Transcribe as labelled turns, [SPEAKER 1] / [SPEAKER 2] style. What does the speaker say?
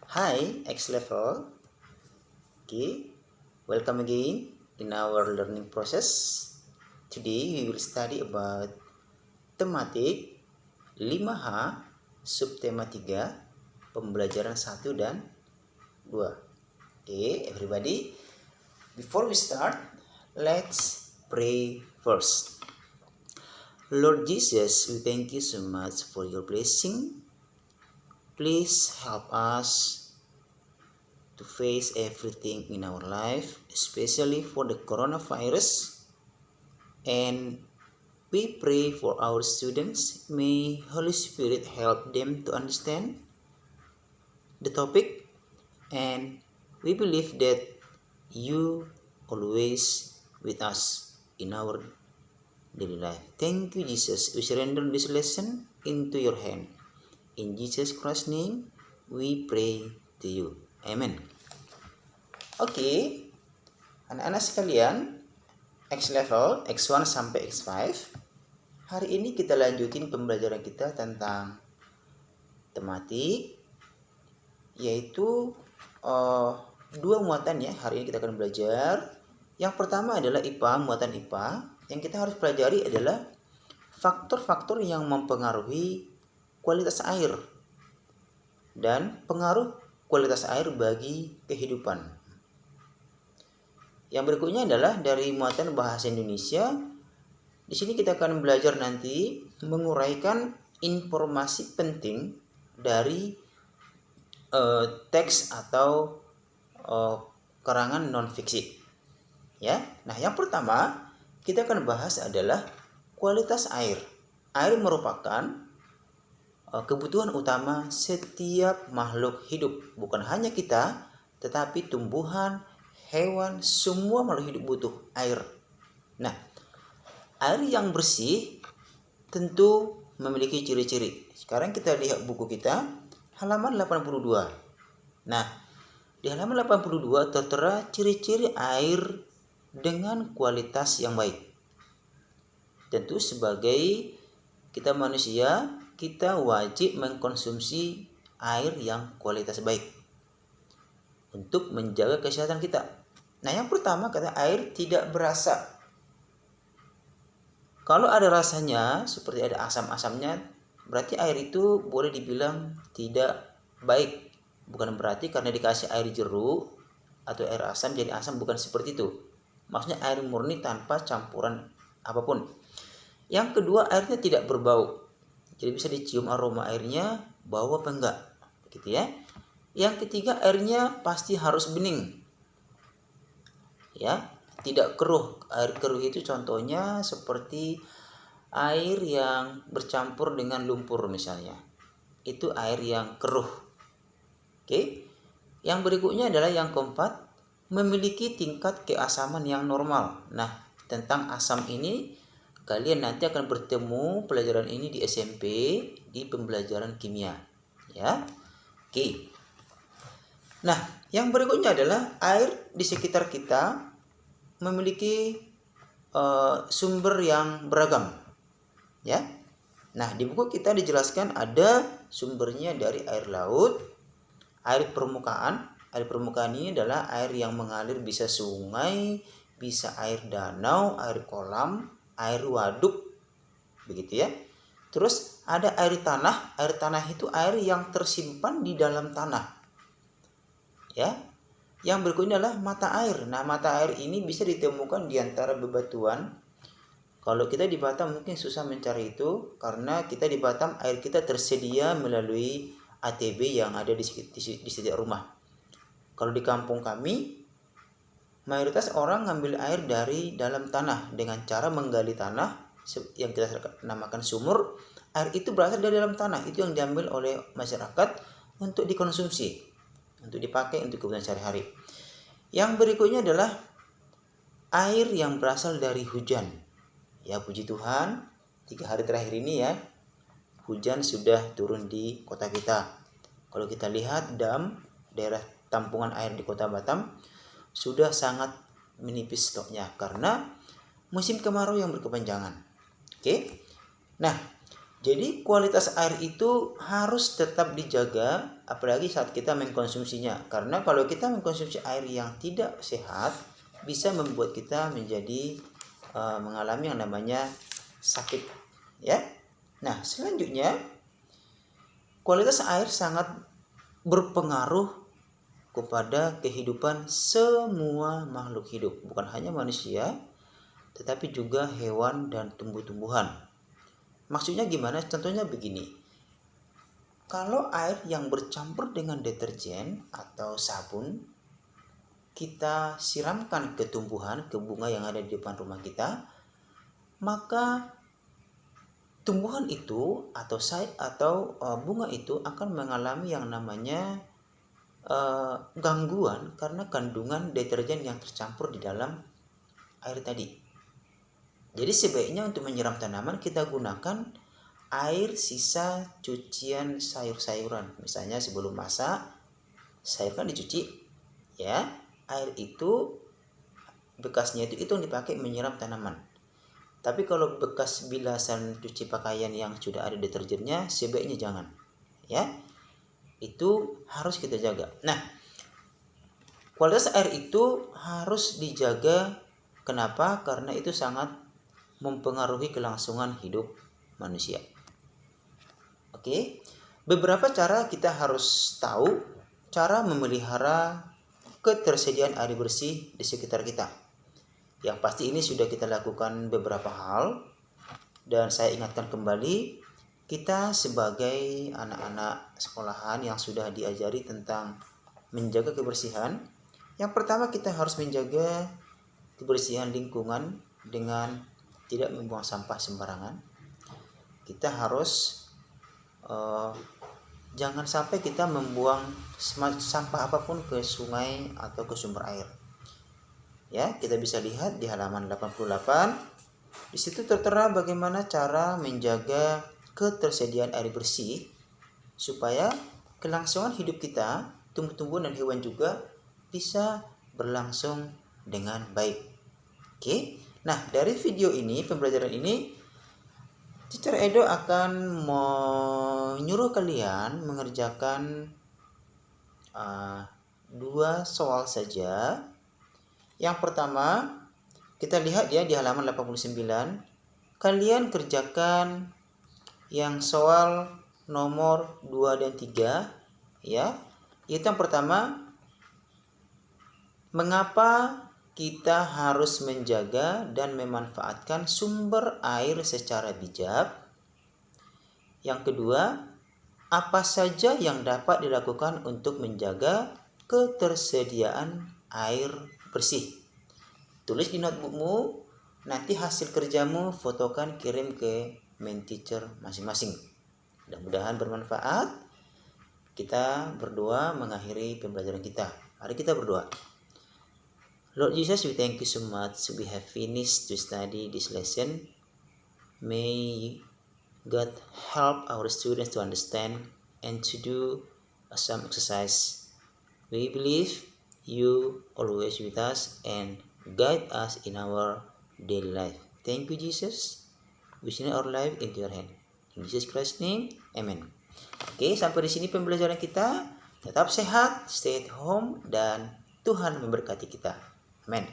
[SPEAKER 1] Hi, X level. Okay, welcome again in our learning process. Today we will study about tematik 5H, subtema 3, pembelajaran 1 dan 2. Okay, everybody. Before we start, let's pray first. Lord Jesus, we thank you so much for your blessing. Please help us to face everything in our life, especially for the coronavirus. And we pray for our students. May Holy Spirit help them to understand the topic. And we believe that you always with us in our daily life. Thank you, Jesus. We surrender this lesson into your hand. In Jesus Christ's name, we pray to you. Amen. Oke, anak-anak sekalian, X level, X1 sampai X5. Hari ini kita lanjutin pembelajaran kita tentang tematik, yaitu dua muatan ya. Hari ini kita akan belajar. Yang pertama adalah IPA, muatan IPA. Yang kita harus pelajari adalah faktor-faktor yang mempengaruhi kualitas air dan pengaruh kualitas air bagi kehidupan. Yang berikutnya adalah dari muatan bahasa Indonesia. Di sini kita akan belajar nanti menguraikan informasi penting dari teks atau karangan non-fiksi. Ya. Nah, yang pertama kita akan bahas adalah kualitas air. Air merupakan kebutuhan utama setiap makhluk hidup, bukan hanya kita, tetapi tumbuhan, hewan, semua makhluk hidup butuh air. Nah, air yang bersih tentu memiliki ciri-ciri. Sekarang kita lihat buku kita, halaman 82. Nah, di halaman 82 tertera ciri-ciri air dengan kualitas yang baik. Tentu sebagai kita manusia, kita wajib mengkonsumsi air yang kualitas baik untuk menjaga kesehatan kita. Nah, yang pertama kata air tidak berasa. Kalau ada rasanya, seperti ada asam-asamnya, berarti air itu boleh dibilang tidak baik. Bukan berarti karena dikasih air jeruk atau air asam jadi asam, bukan seperti itu. Maksudnya air murni tanpa campuran apapun. Yang kedua, airnya tidak berbau. Jadi bisa dicium aroma airnya, bau apa enggak, begitu ya. Yang ketiga, airnya pasti harus bening. Ya, tidak keruh. Air keruh itu contohnya seperti air yang bercampur dengan lumpur misalnya. Itu air yang keruh. Oke. Yang berikutnya adalah yang keempat, memiliki tingkat keasaman yang normal. Nah, tentang asam ini kalian nanti akan bertemu pelajaran ini di SMP di pembelajaran kimia, ya. Oke. Nah, yang berikutnya adalah air di sekitar kita memiliki sumber yang beragam, ya. Nah, di buku kita dijelaskan ada sumbernya dari air laut, air permukaan. Air permukaan ini adalah air yang mengalir, bisa sungai, bisa air danau, air kolam, air waduk, begitu ya. Terus ada air tanah. Air tanah itu air yang tersimpan di dalam tanah, ya. Yang berikutnya adalah mata air. Nah, mata air ini bisa ditemukan di antara bebatuan. Kalau kita di Batam mungkin susah mencari itu, karena kita di Batam air kita tersedia melalui ATB yang ada di setiap rumah. Kalau di kampung kami, mayoritas orang ngambil air dari dalam tanah dengan cara menggali tanah yang kita namakan sumur. Air itu berasal dari dalam tanah, itu yang diambil oleh masyarakat untuk dikonsumsi, untuk dipakai untuk kebutuhan sehari-hari. Yang berikutnya adalah air yang berasal dari hujan. Ya, puji Tuhan, 3 hari terakhir ini ya, hujan sudah turun di kota kita. Kalau kita lihat dam, daerah tampungan air di kota Batam sudah sangat menipis stoknya karena musim kemarau yang berkepanjangan. Oke. Nah, jadi kualitas air itu harus tetap dijaga apalagi saat kita mengkonsumsinya. Karena kalau kita mengkonsumsi air yang tidak sehat, bisa membuat kita menjadi mengalami yang namanya sakit, ya. Nah, selanjutnya kualitas air sangat berpengaruh kepada kehidupan semua makhluk hidup, bukan hanya manusia, tetapi juga hewan dan tumbuh-tumbuhan. Maksudnya gimana? Contohnya begini. Kalau air yang bercampur dengan deterjen atau sabun kita siramkan ke tumbuhan, ke bunga yang ada di depan rumah kita, maka tumbuhan itu atau bunga itu akan mengalami yang namanya gangguan karena kandungan deterjen yang tercampur di dalam air tadi. Jadi sebaiknya untuk menyiram tanaman kita gunakan air sisa cucian sayur-sayuran. Misalnya sebelum masak, sayur kan dicuci, ya. Air itu bekasnya itu yang dipakai menyiram tanaman. Tapi kalau bekas bilasan cuci pakaian yang sudah ada deterjennya, sebaiknya jangan, ya. Itu harus kita jaga. Nah, kualitas air itu harus dijaga. Kenapa? Karena itu sangat mempengaruhi kelangsungan hidup manusia. Oke, beberapa cara kita harus tahu cara memelihara ketersediaan air bersih di sekitar kita. Yang pasti ini sudah kita lakukan beberapa hal, dan saya ingatkan kembali, kita sebagai anak-anak sekolahan yang sudah diajari tentang menjaga kebersihan. Yang pertama, kita harus menjaga kebersihan lingkungan dengan tidak membuang sampah sembarangan. Kita harus jangan sampai kita membuang sampah apapun ke sungai atau ke sumber air. Ya, kita bisa lihat di halaman 88. Di situ tertera bagaimana cara menjaga ketersediaan air bersih supaya kelangsungan hidup kita, tumbuh-tumbuhan dan hewan juga bisa berlangsung dengan baik. Oke. Nah, dari video ini, pembelajaran ini, Teacher Edo akan menyuruh kalian mengerjakan 2 soal saja. Yang pertama, kita lihat ya di halaman 89. Kalian kerjakan yang soal nomor 2 dan 3, ya. Itu yang pertama, mengapa kita harus menjaga dan memanfaatkan sumber air secara bijak. Yang kedua, apa saja yang dapat dilakukan untuk menjaga ketersediaan air bersih. Tulis di notebookmu, nanti hasil kerjamu fotokan kirim ke main teacher masing-masing. Mudah-mudahan bermanfaat. Kita berdoa mengakhiri pembelajaran kita. Mari kita berdoa. Lord Jesus, we thank you so much. We have finished to study this lesson. May God help our students to understand and to do some exercise. We believe you always with us and guide us in our daily life. Thank you, Jesus. We submit our life into your hand. In Jesus Christ's name, amen. Oke, sampai di sini pembelajaran kita. Tetap sehat, stay at home, dan Tuhan memberkati kita. Amen.